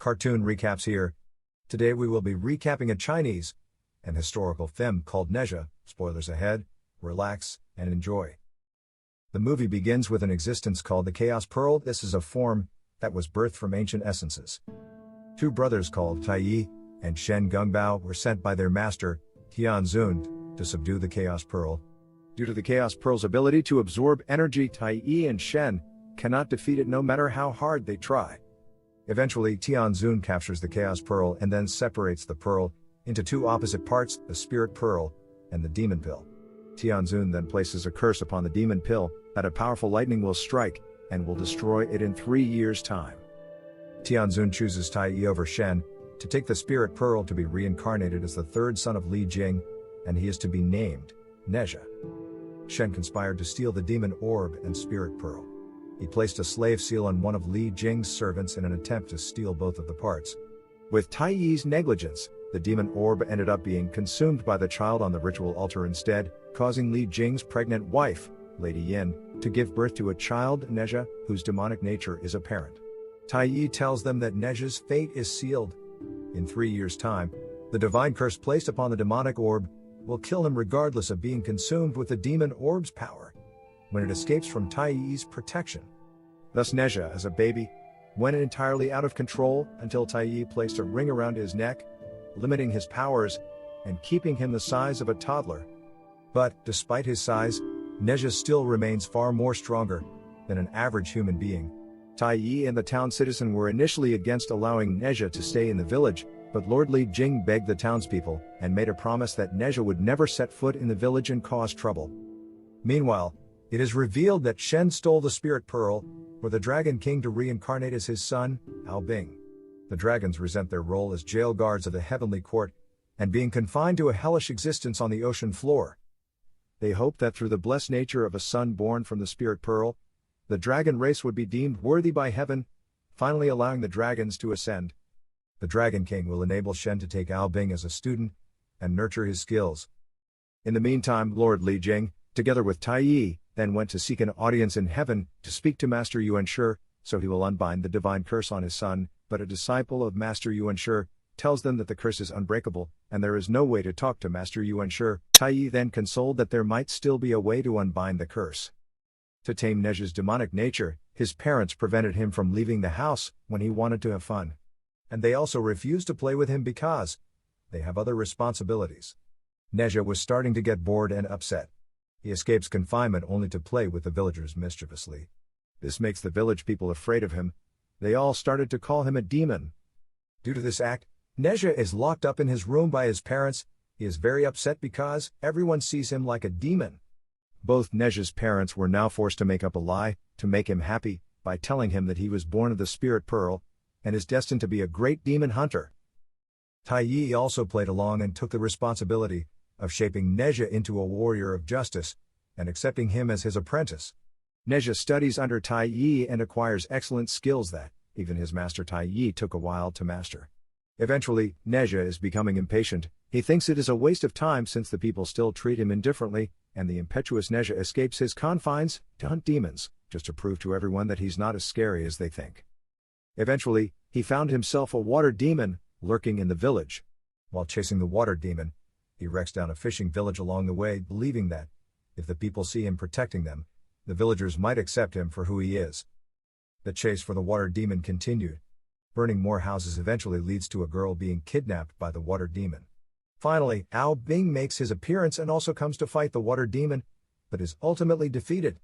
Cartoon recaps here. Today we will be recapping a Chinese and historical film called Nezha. Spoilers ahead, relax, and enjoy. The movie begins with an existence called the Chaos Pearl. This is a form that was birthed from ancient essences. Two brothers called Tai Yi and Shen Gongbao were sent by their master, Tianzun, to subdue the Chaos Pearl. Due to the Chaos Pearl's ability to absorb energy, Tai Yi and Shen cannot defeat it no matter how hard they try. Eventually, Tianzun captures the Chaos Pearl and then separates the pearl into two opposite parts, the Spirit Pearl and the Demon Pill. Tianzun then places a curse upon the Demon Pill that a powerful lightning will strike and will destroy it in 3 years' time. Tianzun chooses Tai Yi over Shen to take the Spirit Pearl to be reincarnated as the third son of Li Jing, and he is to be named Nezha. Shen conspired to steal the Demon Orb and Spirit Pearl. He placed a slave seal on one of Li Jing's servants in an attempt to steal both of the parts. With Tai Yi's negligence, the Demon Orb ended up being consumed by the child on the ritual altar instead, causing Li Jing's pregnant wife, Lady Yin, to give birth to a child, Nezha, whose demonic nature is apparent. Tai Yi tells them that Nezha's fate is sealed. In 3 years' time, the divine curse placed upon the demonic orb will kill him regardless of being consumed with the demon orb's power when it escapes from Tai Yi's protection. Thus Nezha, as a baby, went entirely out of control until Tai Yi placed a ring around his neck, limiting his powers and keeping him the size of a toddler. But, despite his size, Nezha still remains far more stronger than an average human being. Tai Yi and the town citizen were initially against allowing Nezha to stay in the village, but Lord Li Jing begged the townspeople and made a promise that Nezha would never set foot in the village and cause trouble. Meanwhile, it is revealed that Shen stole the Spirit Pearl for the Dragon King to reincarnate as his son, Ao Bing. The dragons resent their role as jail guards of the heavenly court and being confined to a hellish existence on the ocean floor. They hope that through the blessed nature of a son born from the Spirit Pearl, the dragon race would be deemed worthy by heaven, finally allowing the dragons to ascend. The Dragon King will enable Shen to take Ao Bing as a student and nurture his skills. In the meantime, Lord Li Jing, together with Tai Yi, then went to seek an audience in heaven to speak to Master Yuan Shi, so he will unbind the divine curse on his son, but a disciple of Master Yuan Shi tells them that the curse is unbreakable, and there is no way to talk to Master Yuan Shi. Tai Yi then consoled that there might still be a way to unbind the curse. To tame Nezha's demonic nature, his parents prevented him from leaving the house when he wanted to have fun. And they also refused to play with him because they have other responsibilities. Nezha was starting to get bored and upset. He escapes confinement only to play with the villagers mischievously. This makes the village people afraid of him. They all started to call him a demon. Due to this act, Nezha is locked up in his room by his parents. He is very upset because everyone sees him like a demon. Both Nezha's parents were now forced to make up a lie to make him happy by telling him that he was born of the Spirit Pearl and is destined to be a great demon hunter. Tai Yi also played along and took the responsibility of shaping Nezha into a warrior of justice and accepting him as his apprentice. Nezha studies under Tai Yi and acquires excellent skills that even his master Tai Yi took a while to master. Eventually, Nezha is becoming impatient. He thinks it is a waste of time since the people still treat him indifferently, and the impetuous Nezha escapes his confines to hunt demons, just to prove to everyone that he's not as scary as they think. Eventually, he found himself a water demon lurking in the village. While chasing the water demon, he wrecks down a fishing village along the way, believing that if the people see him protecting them, the villagers might accept him for who he is. The chase for the water demon continued. Burning more houses eventually leads to a girl being kidnapped by the water demon. Finally, Ao Bing makes his appearance and also comes to fight the water demon, but is ultimately defeated.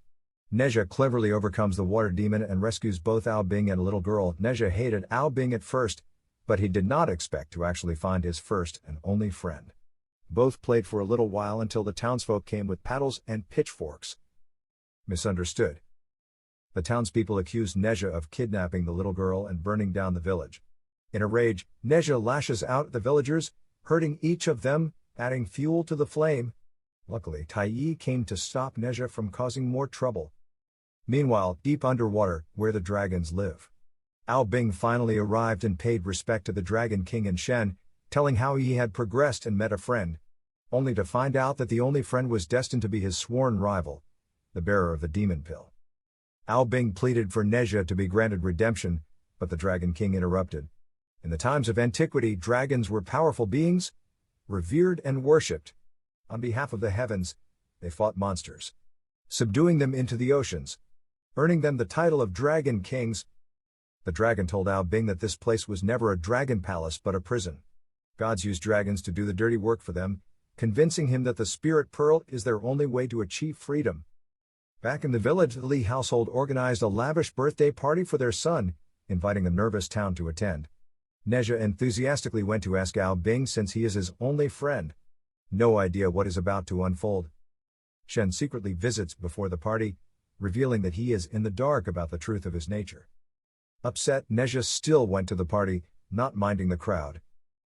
Nezha cleverly overcomes the water demon and rescues both Ao Bing and a little girl. Nezha hated Ao Bing at first, but he did not expect to actually find his first and only friend. Both played for a little while until the townsfolk came with paddles and pitchforks. Misunderstood. The townspeople accused Nezha of kidnapping the little girl and burning down the village. In a rage, Nezha lashes out at the villagers, hurting each of them, adding fuel to the flame. Luckily, Tai Yi came to stop Nezha from causing more trouble. Meanwhile, deep underwater, where the dragons live, Ao Bing finally arrived and paid respect to the Dragon King and Shen, telling how he had progressed and met a friend, only to find out that the only friend was destined to be his sworn rival, the bearer of the Demon Pill. Ao Bing pleaded for Nezha to be granted redemption, but the Dragon King interrupted. In the times of antiquity, dragons were powerful beings, revered and worshipped. On behalf of the heavens, they fought monsters, subduing them into the oceans, earning them the title of Dragon Kings. The dragon told Ao Bing that this place was never a dragon palace but a prison. Gods use dragons to do the dirty work for them, convincing him that the spirit pearl is their only way to achieve freedom. Back in the village, the Li household organized a lavish birthday party for their son, inviting the nervous town to attend. Nezha enthusiastically went to ask Ao Bing since he is his only friend. No idea what is about to unfold. Shen secretly visits before the party, revealing that he is in the dark about the truth of his nature. Upset, Nezha still went to the party, not minding the crowd.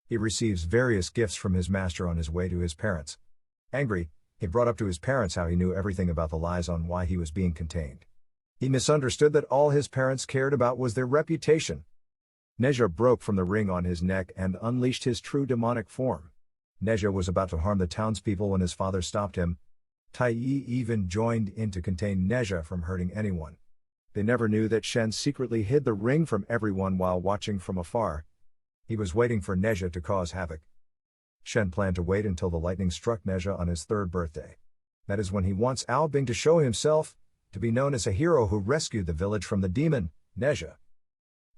He receives various gifts from his master on his way to his parents. Angry, he brought up to his parents how he knew everything about the lies on why he was being contained. He misunderstood that all his parents cared about was their reputation. Nezha broke from the ring on his neck and unleashed his true demonic form. Nezha was about to harm the townspeople when his father stopped him. Tai Yi even joined in to contain Nezha from hurting anyone. They never knew that Shen secretly hid the ring from everyone while watching from afar. He was waiting for Nezha to cause havoc. Shen planned to wait until the lightning struck Nezha on his 3rd birthday. That is when he wants Ao Bing to show himself, to be known as a hero who rescued the village from the demon, Nezha.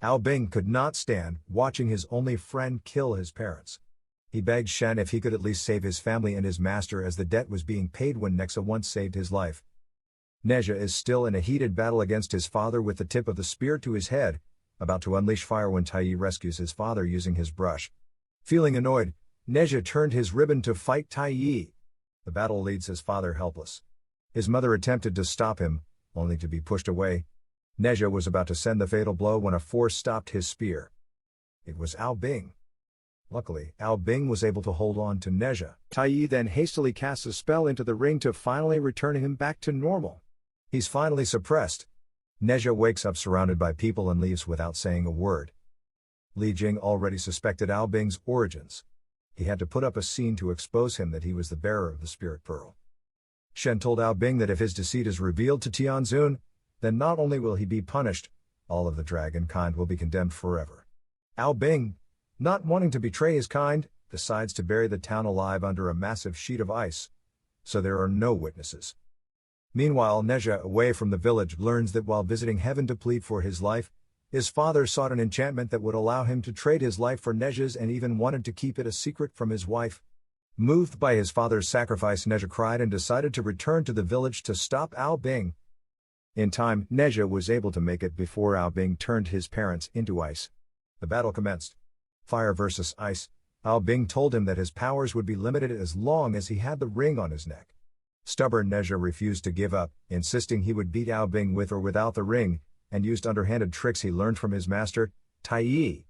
Ao Bing could not stand watching his only friend kill his parents. He begged Shen if he could at least save his family and his master, as the debt was being paid when Nexa once saved his life. Nezha is still in a heated battle against his father with the tip of the spear to his head, about to unleash fire when Tai Yi rescues his father using his brush. Feeling annoyed, Nezha turned his ribbon to fight Tai Yi. The battle leaves his father helpless. His mother attempted to stop him, only to be pushed away. Nezha was about to send the fatal blow when a force stopped his spear. It was Ao Bing. Luckily, Ao Bing was able to hold on to Nezha. Tai Yi then hastily casts a spell into the ring to finally return him back to normal. He's finally suppressed. Nezha wakes up surrounded by people and leaves without saying a word. Li Jing already suspected Ao Bing's origins. He had to put up a scene to expose him that he was the bearer of the Spirit Pearl. Shen told Ao Bing that if his deceit is revealed to Tianzun, then not only will he be punished, all of the dragon kind will be condemned forever. Ao Bing, not wanting to betray his kind, decides to bury the town alive under a massive sheet of ice, so there are no witnesses. Meanwhile, Nezha, away from the village, learns that while visiting heaven to plead for his life, his father sought an enchantment that would allow him to trade his life for Nezha's and even wanted to keep it a secret from his wife. Moved by his father's sacrifice, Nezha cried and decided to return to the village to stop Ao Bing. In time, Nezha was able to make it before Ao Bing turned his parents into ice. The battle commenced. Fire versus ice. Ao Bing told him that his powers would be limited as long as he had the ring on his neck. Stubborn Nezha refused to give up, insisting he would beat Ao Bing with or without the ring, and used underhanded tricks he learned from his master, Tai Yi.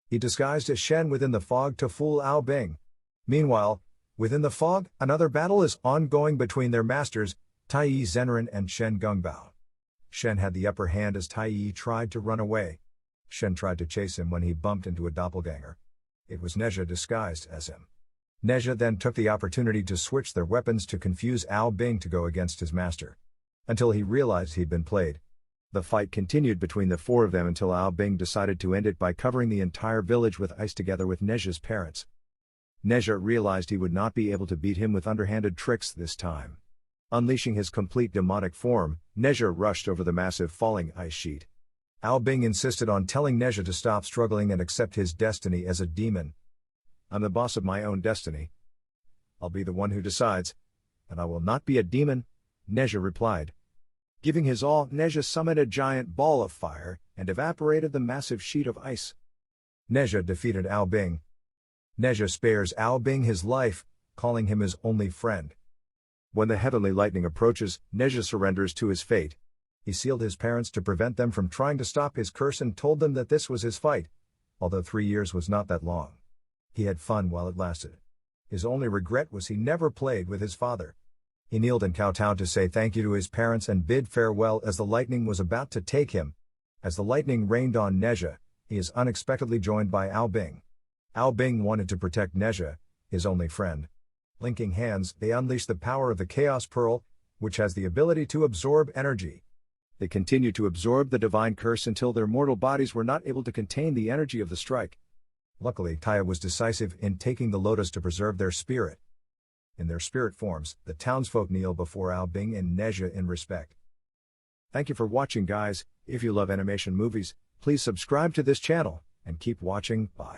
He disguised as Shen within the fog to fool Ao Bing. Meanwhile, within the fog, another battle is ongoing between their masters, Tai Yi Zhenren and Shen Gongbao. Shen had the upper hand as Tai Yi tried to run away. Shen tried to chase him when he bumped into a doppelganger. It was Nezha disguised as him. Nezha then took the opportunity to switch their weapons to confuse Ao Bing to go against his master. Until he realized he'd been played. The fight continued between the four of them until Ao Bing decided to end it by covering the entire village with ice together with Nezha's parents. Nezha realized he would not be able to beat him with underhanded tricks this time. Unleashing his complete demonic form, Nezha rushed over the massive falling ice sheet. Ao Bing insisted on telling Nezha to stop struggling and accept his destiny as a demon. "I'm the boss of my own destiny. I'll be the one who decides, and I will not be a demon," Nezha replied. Giving his all, Nezha summoned a giant ball of fire and evaporated the massive sheet of ice. Nezha defeated Ao Bing. Nezha spares Ao Bing his life, calling him his only friend. When the heavenly lightning approaches, Nezha surrenders to his fate. He sealed his parents to prevent them from trying to stop his curse and told them that this was his fight, although 3 years was not that long. He had fun while it lasted. His only regret was he never played with his father. He kneeled and kowtowed to say thank you to his parents and bid farewell as the lightning was about to take him. As the lightning rained on Nezha, he is unexpectedly joined by Ao Bing. Ao Bing wanted to protect Nezha, his only friend. Linking hands, they unleashed the power of the Chaos Pearl, which has the ability to absorb energy. They continued to absorb the divine curse until their mortal bodies were not able to contain the energy of the strike. Luckily, Taya was decisive in taking the lotus to preserve their spirit. In their spirit forms, the townsfolk kneel before Ao Bing and Nezha in respect. Thank you for watching, guys. If you love animation movies, please subscribe to this channel, and keep watching. Bye.